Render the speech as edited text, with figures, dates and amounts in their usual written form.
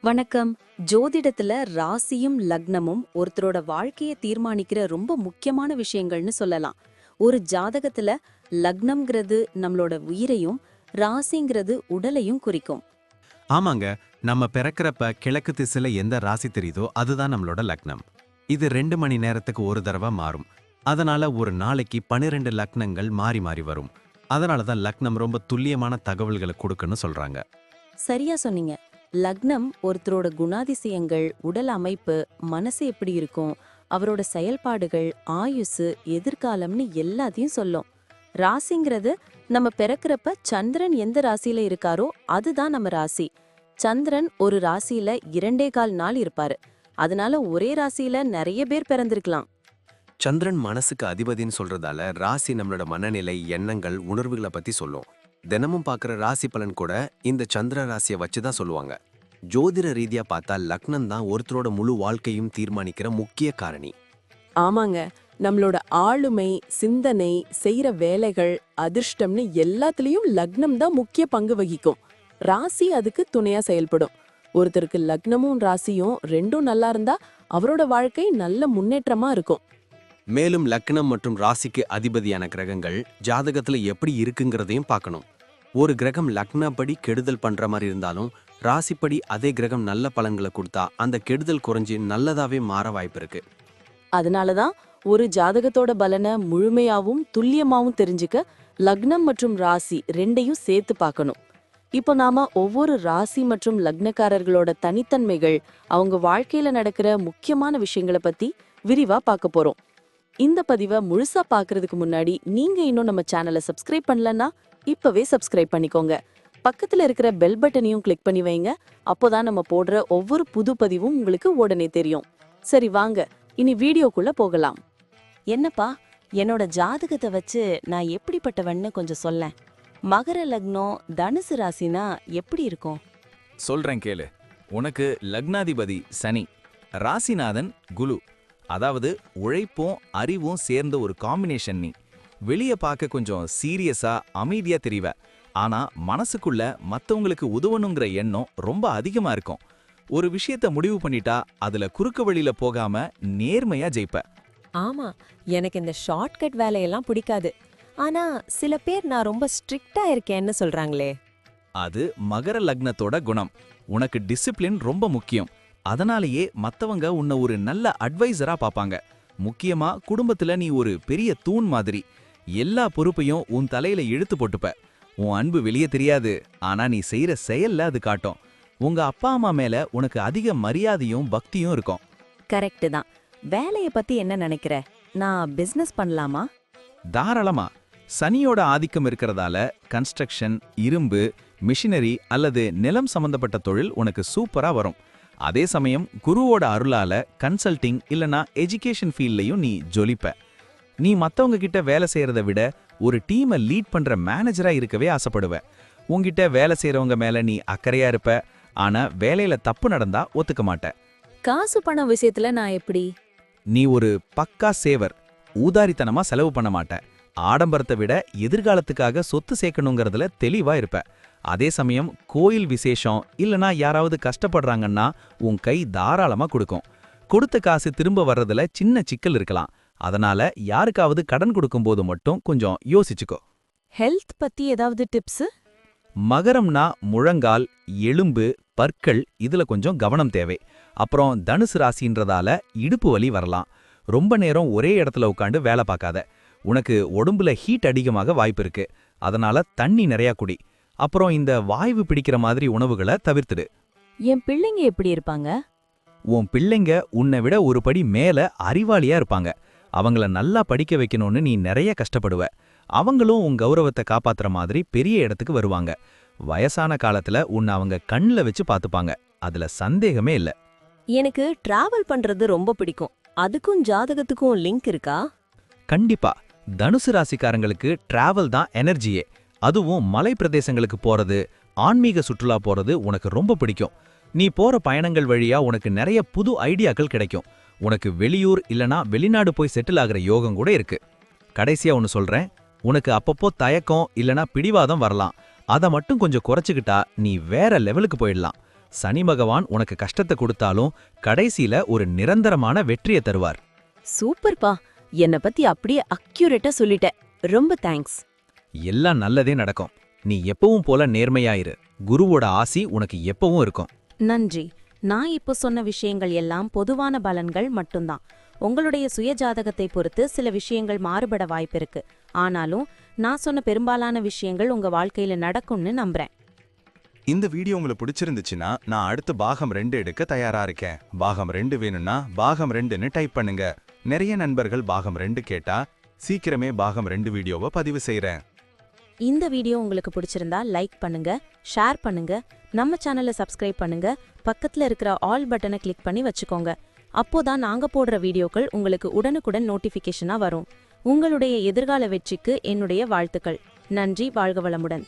வணக்கம். ஜோதிடத்துல ராசியும் லக்னமும் ஒருத்தரோட வாழ்க்கைய தீர்மானிக்கிற ரொம்ப முக்கியமான விஷயங்கள்னு சொல்லலாம். ஒரு ஜாதகத்துல லக்னம்ங்கிறது நம்மளோட உயிரையும், ராசிங்கிறது உடலையும் குறிக்கும். ஆமாங்க. நம்ம பிறக்கிறப்ப கிழக்கு திசையில எந்த ராசி தெரியுதோ அதுதான் நம்மளோட லக்னம். இது 2 மணி நேரத்துக்கு ஒரு தடவை மாறும். அதனால ஒரு நாளைக்கு 12 லக்னங்கள் மாறி மாறி வரும். அதனால தான் லக்னம் ரொம்ப துல்லியமான தகவல்களை கொடுக்குன்னு சொல்றாங்க. சரியா சொன்னீங்க. லக்னம் ஒருத்தரோட குணாதிசயங்கள், உடல் அமைப்பு, மனசு எப்படி இருக்கும், அவரோட செயல்பாடுகள், ஆயுசு, எதிர்காலம்னு எல்லாத்தையும் சொல்லும். ராசிங்கிறது நம்ம பிறக்கிறப்ப சந்திரன் எந்த ராசியில இருக்காரோ அதுதான் நம்ம ராசி. சந்திரன் ஒரு ராசியில 2.25 நாள் இருப்பாரு. அதனால ஒரே ராசியில நிறைய பேர் பிறந்திருக்கலாம். சந்திரன் மனசுக்கு அதிபதின்னு சொல்றதால ராசி நம்மளோட மனநிலை, எண்ணங்கள், உணர்வுகளை பத்தி சொல்லும். தினமும் பார்க்குற ராசி பலன் கூட இந்த சந்திர ராசியை வச்சு தான் சொல்லுவாங்க. ஜோதிட ரீதியா பார்த்தா லக்னம் தான் ஒருத்தரோட முழு வாழ்க்கையும் தீர்மானிக்கிற முக்கிய காரணி. ஆமாங்க. நம்மளோட ஆளுமை, சிந்தனை, செய்யற வேலைகள், அதிர்ஷ்டம்னு எல்லாத்துலயும் லக்னம் தான் முக்கிய பங்கு வகிக்கும். ராசி அதுக்கு துணையா செயல்படும். ஒருத்தருக்கு லக்னமும் ராசியும் ரெண்டும் நல்லா இருந்தா அவரோட வாழ்க்கை நல்ல முன்னேற்றமா இருக்கும். மேலும் லக்னம் மற்றும் ராசிக்கு அதிபதியான கிரகங்கள் ஜாதகத்துல எப்படி இருக்குங்கிறதையும் பார்க்கணும். ஒரு கிரகம் லக்னப்படி கெடுதல் பண்ற மாதிரி இருந்தாலும் ராசிப்படி அதே கிரகம் நல்ல பலன்களை கொடுத்தா அந்த கெடுதல் குறைஞ்சி நல்லதாவே மாற வாய்ப்பு இருக்கு. அதனாலதான் ஒரு ஜாதகத்தோட பலனை முழுமையாவும் துல்லியமாவும் தெரிஞ்சுக்க லக்னம் மற்றும் ராசி ரெண்டையும் சேர்த்து பார்க்கணும். இப்போ நாம ஒவ்வொரு ராசி மற்றும் லக்னக்காரர்களோட தனித்தன்மைகள், அவங்க வாழ்க்கையில நடக்கிற முக்கியமான விஷயங்களை பத்தி விரிவா பார்க்க போறோம். இந்த பதிவை முழுசா பார்க்கறதுக்கு முன்னாடி நீங்க இன்னும் நம்ம சேனலை சப்ஸ்கிரைப் பண்ணலன்னா இப்பவே சப்ஸ்கிரைப் பண்ணிக்கோங்க. பக்கத்துல இருக்கிற பெல் பட்டனையும் கிளிக் பண்ணி வைங்க. அப்போதான் நம்ம போடுற ஒவ்வொரு புது பதிவும் உங்களுக்கு உடனே தெரியும். சரி வாங்க, இனி வீடியோக்குள்ள போகலாம். என்னப்பா, என்னோட ஜாதகத்தை வச்சு நான் எப்படிப்பட்டவன்னு கொஞ்சம் சொல்லேன். மகர லக்னம், தனுசு ராசினா எப்படி இருக்கும்? சொல்றேன் கேளு. உனக்கு லக்னாதிபதி சனி, ராசிநாதன் குரு. அதாவது உழைப்பும் அறிவும் சேர்ந்த ஒரு காம்பினேஷன். நீ வெளியே பார்க்க கொஞ்சம் சீரியஸா அமைதியா தெரிவ. ஆனா மனசுக்குள்ள மத்தவங்களுக்கு உதவணுங்கிற எண்ணம் ரொம்ப அதிகமா இருக்கும். ஒரு விஷயத்த முடிவு பண்ணிட்டா அதுல குறுக்கு வழியில போகாம நேர்மையா ஜெயிப்ப. ஆமா, எனக்கு இந்த ஷார்ட்கட் வேலையெல்லாம் பிடிக்காது. ஆனா சில பேர் நான் ரொம்ப ஸ்ட்ரிக்ட்டா இருக்கேன்னு சொல்றாங்களே. அது மகர லக்னத்தோட குணம். உனக்கு டிசிப்ளின் ரொம்ப முக்கியம். அதனாலேயே மத்தவங்க உன்னை ஒரு நல்ல அட்வைசரா பாப்பாங்க. முக்கியமா குடும்பத்துல நீ ஒரு பெரிய தூண் மாதிரி. எல்லா பொறுப்பையும் உன் தலையில இழுத்து போட்டுப்ப. உன் அன்பு வெளியே தெரியாது, ஆனா நீ செய்யற செயல்ல அது காட்டும். உங்க அப்பா அம்மா மேல உனக்கு அதிக மரியாதையும் பக்தியும் இருக்கும். கரெக்ட் தான். வேலைய பத்தி என்ன நினைக்கிற? நான் பிசினஸ் பண்ணலாமா? தாராளமா. சனியோட ஆதிக்கம் இருக்கிறதால கன்ஸ்ட்ரக்ஷன், இரும்பு, மிஷினரி அல்லது நிலம் சம்பந்தப்பட்ட தொழில் உனக்கு சூப்பரா வரும். அதே சமயம் குருவோட அருளால கன்சல்டிங் இல்லனா எஜுகேஷன் ஃபீல்ட்லயும் நீ ஜொலிப்ப. நீ மத்தவங்க கிட்ட வேலை செய்யறத விட ஒரு டீமை லீட் பண்ற மேனேஜரா இருக்கவே ஆசைப்படுவ. உன்கிட்ட வேலை செய்யறவங்க மேல நீ அக்கறையா இருப்ப. ஆனா வேலையில தப்பு நடந்தா ஒத்துக்க மாட்ட. காசு பணம் விஷயத்துல நான் எப்படி? நீ ஒரு பக்கா சேவர். ஊதாரித்தனமா செலவு பண்ண மாட்ட. ஆடம்பரத்தை விட எதிர்காலத்துக்காக சொத்து சேர்க்கணுங்கிறதுல தெளிவா இருப்ப. அதே சமயம் கோயில் விசேஷம் இல்லனா யாராவது கஷ்டப்படுறாங்கன்னா உன் கை தாராளமா கொடுக்கும். கொடுத்த காசு திரும்ப வர்றதுல சின்ன சிக்கல் இருக்கலாம். அதனால யாருக்காவது கடன் கொடுக்கும்போது மட்டும் கொஞ்சம் யோசிச்சுக்கோ. ஹெல்த் பத்தி ஏதாவது டிப்ஸ்? மகரம்னா முழங்கால், எலும்பு, பற்கள், இதுல கொஞ்சம் கவனம் தேவை. அப்புறம் தனுசு ராசின்றதால இடுப்பு வலி வரலாம். ரொம்ப நேரம் ஒரே இடத்துல உட்காந்து வேலை பார்க்காத. உனக்கு உடம்புல ஹீட் அதிகமாக வாய்ப்பு இருக்கு. அதனால தண்ணி நிறையா குடி. அப்புறம் இந்த வாய்வு பிடிக்கிற மாதிரி உணவுகளை தவிர்த்துடு. என் பிள்ளைங்க எப்படி இருப்பாங்க? உன் பிள்ளைங்க உன்னை விட ஒரு படி மேல அறிவாளியா இருப்பாங்க. அவங்கள நல்லா படிக்க வைக்கணும்னு நீ நிறைய கஷ்டப்படுவ. அவங்களும் உன் கௌரவத்தை காப்பாத்துற மாதிரி பெரிய இடத்துக்கு வருவாங்க. வயசான காலத்துல உன்னை அவங்க கண்ணுல வச்சு பாத்துப்பாங்க. அதுல சந்தேகமே இல்ல. எனக்கு டிராவல் பண்றது ரொம்ப பிடிக்கும். அதுக்கும் ஜாதகத்துக்கும் லிங்க் இருக்கா? கண்டிப்பா. தனுசு ராசிக்காரங்களுக்கு டிராவல் தான் எனர்ஜியே. அதுவும் மலை பிரதேசங்களுக்கு போறது, ஆன்மீக சுற்றுலா போறது உனக்கு ரொம்ப பிடிக்கும். நீ போற பயணங்கள் வழியா உனக்கு நிறைய புது ஐடியாக்கள் கிடைக்கும். உனக்கு வெளியூர் இல்லனா வெளிநாடு போய் செட்டில் ஆகிற யோகம் கூட இருக்கு. கடைசியா ஒன்னு சொல்றேன். உனக்கு அப்பப்போ தயக்கம் இல்லனா பிடிவாதம் வரலாம். அதை மட்டும் கொஞ்சம் குறைச்சுக்கிட்டா நீ வேற லெவலுக்கு போயிடலாம். சனி பகவான் உனக்கு கஷ்டத்தை கொடுத்தாலும் கடைசியில ஒரு நிரந்தரமான வெற்றியை தருவார். சூப்பர்ப்பா, என்னை பத்தி அப்படியே அக்யூரேட்டா சொல்லிட்ட. ரொம்ப தேங்க்ஸ். எல்லாம் நல்லதே நடக்கும். நீ எப்பவும் போல நேர்மையாயிரு. குருவோட ஆசி உனக்கு எப்பவும் இருக்கும். நன்றி. நான் இப்போ சொன்ன விஷயங்கள் எல்லாம் பொதுவான பலன்கள் மட்டும்தான். உங்களுடைய சுய ஜாதகத்தை பொறுத்து சில விஷயங்கள் மாறுபட வாய்ப்பிருக்கு. ஆனாலும் நான் சொன்ன பெரும்பாலான விஷயங்கள் உங்க வாழ்க்கையில நடக்கும்னு நம்புறேன். இந்த வீடியோ உங்களுக்கு பிடிச்சிருந்துச்சுன்னா நான் அடுத்து பாகம் 2 எடுக்க தயாரா இருக்கேன். பாகம் 2 வேணும்னா பாகம் 2ன்னு டைப் பண்ணுங்க. நிறைய நண்பர்கள் பாகம் 2 கேட்டா சீக்கிரமே பாகம் 2 வீடியோவை பதிவு செய்றேன். இந்த வீடியோ உங்களுக்கு பிடிச்சிருந்தா லைக் பண்ணுங்க, ஷேர் பண்ணுங்க, நம்ம சேனலை சப்ஸ்கிரைப் பண்ணுங்க, பக்கத்துல இருக்கிற ஆல் பட்டனை கிளிக் பண்ணி வச்சுக்கோங்க. அப்போதான் நாங்க போடுற வீடியோக்கள் உங்களுக்கு உடனுக்குடன் நோட்டிஃபிகேஷனா வரும். உங்களுடைய எதிர்கால வெற்றிக்கு என்னுடைய வாழ்த்துக்கள். நன்றி. வாழ்க வளமுடன்.